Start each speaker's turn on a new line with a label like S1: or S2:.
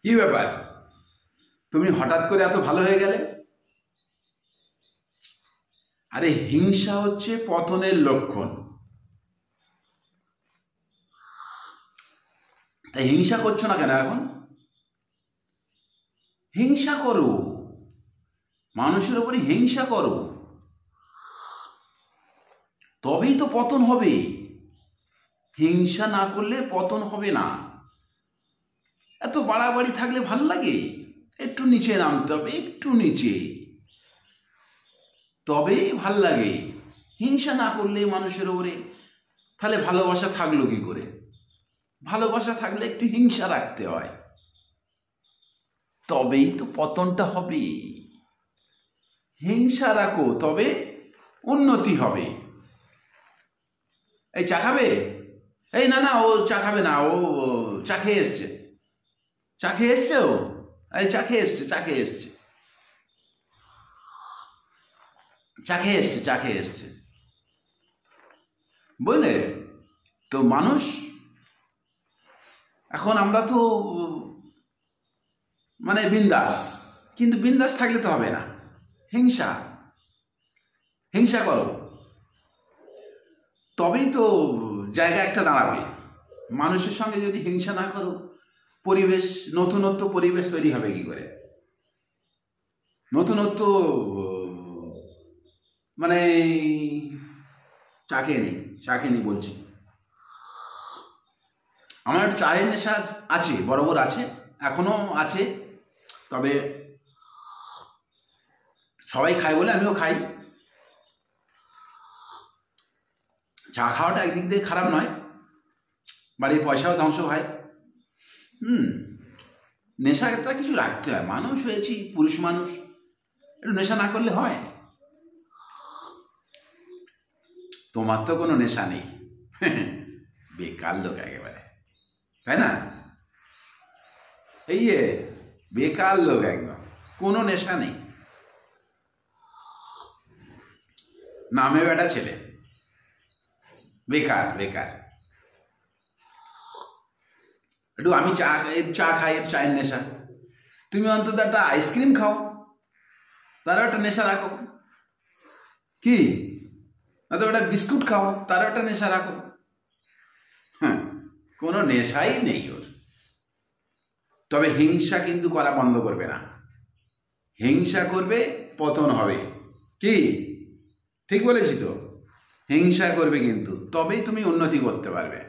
S1: কি ব্যাপার, তুমি হঠাৎ করে এত ভালো হয়ে গেলে? আরে হিংসা হচ্ছে পতনের লক্ষণ। তাই হিংসা করছো না কেন এখন? হিংসা করো, মানুষের উপরে হিংসা করো, তবেই তো পতন হবে। হিংসা না করলে পতন হবে না। এত বাড়াবাড়ি থাকলে ভাল লাগে? একটু নিচে নামতে হবে, একটু নিচে, তবেই ভাল লাগে। হিংসা না করলে মানুষের উপরে, তাহলে ভালোবাসা থাকলো কি করে? ভালোবাসা থাকলে একটু হিংসা রাখতে হয়, তবেই তো পতনটা হবে। হিংসা রাখো, তবে উন্নতি হবে। এই চা খাবে? এই না না, ও চা খাবে না, ও চা খেয়ে এসছে। চা খেয়ে এসছে ও, এই চা খেয়ে এসছে, চা খেয়ে এসছে, চা খেয়ে এসছে, চা খেয়ে এসছে। বুঝলে তো, মানুষ এখন আমরা তো মানে বিন্দাস, কিন্তু বিন্দাস থাকলে তো হবে না। হিংসা হিংসা করো, তবেই তো জায়গা একটা দাঁড়াবে। মানুষের সঙ্গে যদি হিংসা না করো, পরিবেশ, নতুনত্ব পরিবেশ তৈরি হবে কি করে? নতুনত্ব মানে চা খেয়ে নেই, চা খেয়ে নেই বলছি। আমার একটু চায়ের নেশা আছে, বরাবর আছে, এখনো আছে। তবে সবাই খায় বলে আমিও খাই। চা খাওয়াটা একদিক দিয়ে খারাপ নয়, বাড়ির পয়সাও ধ্বংস হয়। নেশা একটা কিছু রাখতে হয়, মানুষ হয়েছি, পুরুষ মানুষ, একটু নেশা না করলে হয়? তোমার তো কোনো নেশা নেই, বেকার লোক একেবারে, তাই না? এই বেকার লোক একদম, কোনো নেশা নেই, নামে বেটা ছেলে, বেকার বেকার। একটু আমি চা খাই, চায়ের নেশা। তুমি অন্তত একটা আইসক্রিম খাও, তারও একটা নেশা রাখো। কি, অথবা একটা বিস্কুট খাও, তারও একটা নেশা রাখো। হ্যাঁ, কোনো নেশাই নেই ওর। তবে হিংসা কিন্তু করা বন্ধ করবে না। হিংসা করবে, পতন হবে। কি ঠিক বলেছি তো? হিংসা করবে কিন্তু, তবেই তুমি উন্নতি করতে পারবে।